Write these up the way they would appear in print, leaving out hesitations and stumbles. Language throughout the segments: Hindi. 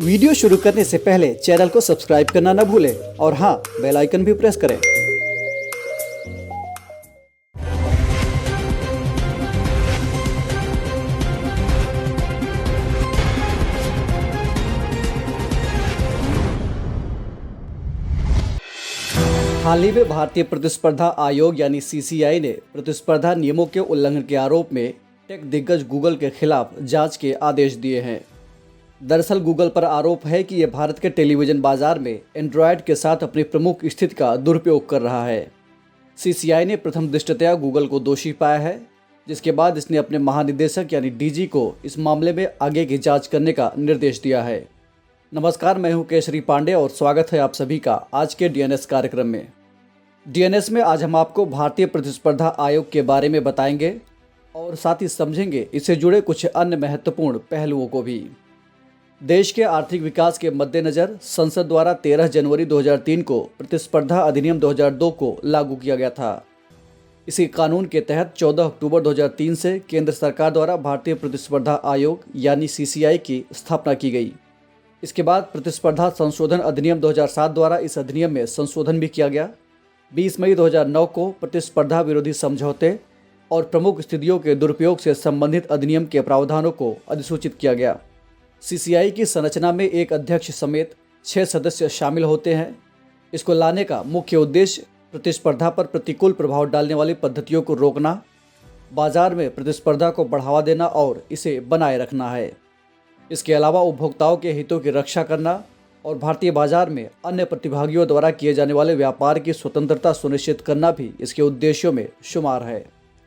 वीडियो शुरू करने से पहले चैनल को सब्सक्राइब करना न भूलें और हाँ, बेल आइकन भी प्रेस करें। हाल ही में भारतीय प्रतिस्पर्धा आयोग यानी सीसीआई ने प्रतिस्पर्धा नियमों के उल्लंघन के आरोप में टेक दिग्गज गूगल के खिलाफ जांच के आदेश दिए हैं। दरअसल गूगल पर आरोप है कि यह भारत के टेलीविजन बाजार में एंड्रॉयड के साथ अपनी प्रमुख स्थिति का दुरुपयोग कर रहा है। सीसीआई ने प्रथम दृष्टया गूगल को दोषी पाया है, जिसके बाद इसने अपने महानिदेशक यानी डीजी को इस मामले में आगे की जांच करने का निर्देश दिया है। नमस्कार, मैं हूं केशरी पांडे और स्वागत है आप सभी का आज के डीएनएस कार्यक्रम में। डीएनएस में आज हम आपको भारतीय प्रतिस्पर्धा आयोग के बारे में बताएंगे और साथ ही समझेंगे इससे जुड़े कुछ अन्य महत्वपूर्ण पहलुओं को भी। देश के आर्थिक विकास के मद्देनज़र संसद द्वारा 13 जनवरी 2003 को प्रतिस्पर्धा अधिनियम 2002 को लागू किया गया था। इसी कानून के तहत 14 अक्टूबर 2003 से केंद्र सरकार द्वारा भारतीय प्रतिस्पर्धा आयोग यानी सीसीआई की स्थापना की गई। इसके बाद प्रतिस्पर्धा संशोधन अधिनियम 2007 द्वारा इस अधिनियम में संशोधन भी किया गया। 20 मई 2009 को प्रतिस्पर्धा विरोधी समझौते और प्रमुख स्थितियों के दुरुपयोग से संबंधित अधिनियम के प्रावधानों को अधिसूचित किया गया। सीसीआई की संरचना में एक अध्यक्ष समेत 6 सदस्य शामिल होते हैं। इसको लाने का मुख्य उद्देश्य प्रतिस्पर्धा पर प्रतिकूल प्रभाव डालने वाली पद्धतियों को रोकना, बाजार में प्रतिस्पर्धा को बढ़ावा देना और इसे बनाए रखना है। इसके अलावा उपभोक्ताओं के हितों की रक्षा करना और भारतीय बाजार में अन्य प्रतिभागियों द्वारा किए जाने वाले व्यापार की स्वतंत्रता सुनिश्चित करना भी इसके उद्देश्यों में शुमार है।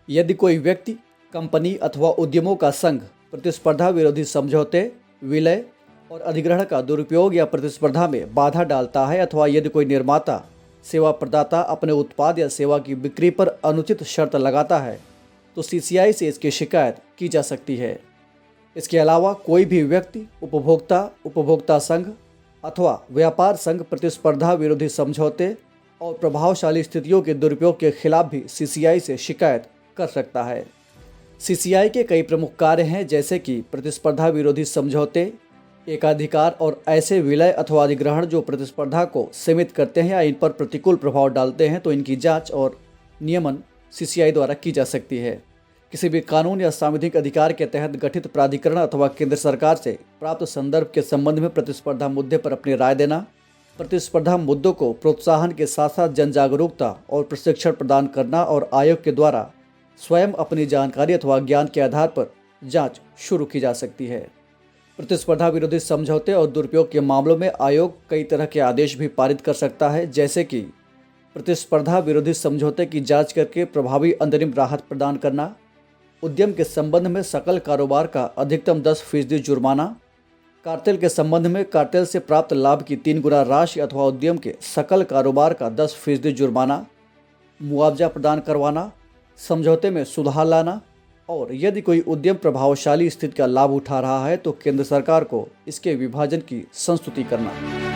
यदि कोई व्यक्ति, कंपनी अथवा उद्यमों का संघ प्रतिस्पर्धा विरोधी समझौते, विलय और अधिग्रहण का दुरुपयोग या प्रतिस्पर्धा में बाधा डालता है अथवा यदि कोई निर्माता, सेवा प्रदाता अपने उत्पाद या सेवा की बिक्री पर अनुचित शर्त लगाता है तो सीसीआई से इसकी शिकायत की जा सकती है। इसके अलावा कोई भी व्यक्ति, उपभोक्ता संघ अथवा व्यापार संघ प्रतिस्पर्धा विरोधी समझौते और प्रभावशाली स्थितियों के दुरुपयोग के खिलाफ भी सीसीआई से शिकायत कर सकता है। सीसीआई के कई प्रमुख कार्य हैं, जैसे कि प्रतिस्पर्धा विरोधी समझौते, एकाधिकार और ऐसे विलय अथवा अधिग्रहण जो प्रतिस्पर्धा को सीमित करते हैं या इन पर प्रतिकूल प्रभाव डालते हैं, तो इनकी जांच और नियमन सीसीआई द्वारा की जा सकती है। किसी भी कानून या सांविधिक अधिकार के तहत गठित प्राधिकरण अथवा केंद्र सरकार से प्राप्त संदर्भ के संबंध में प्रतिस्पर्धा मुद्दे पर अपनी राय देना, प्रतिस्पर्धा मुद्दों को प्रोत्साहन के साथ साथ जन जागरूकता और प्रशिक्षण प्रदान करना और आयोग के द्वारा स्वयं अपनी जानकारी अथवा ज्ञान के आधार पर जांच शुरू की जा सकती है। प्रतिस्पर्धा विरोधी समझौते और दुरुपयोग के मामलों में आयोग कई तरह के आदेश भी पारित कर सकता है, जैसे कि प्रतिस्पर्धा विरोधी समझौते की जांच करके प्रभावी अंतरिम राहत प्रदान करना, उद्यम के संबंध में सकल कारोबार का अधिकतम 10% जुर्माना, कार्टेल के संबंध में कार्टेल से प्राप्त लाभ की 3 गुना राशि अथवा उद्यम के सकल कारोबार का 10% जुर्माना, मुआवजा प्रदान करवाना, समझौते में सुधार लाना और यदि कोई उद्यम प्रभावशाली स्थिति का लाभ उठा रहा है तो केंद्र सरकार को इसके विभाजन की संस्तुति करना।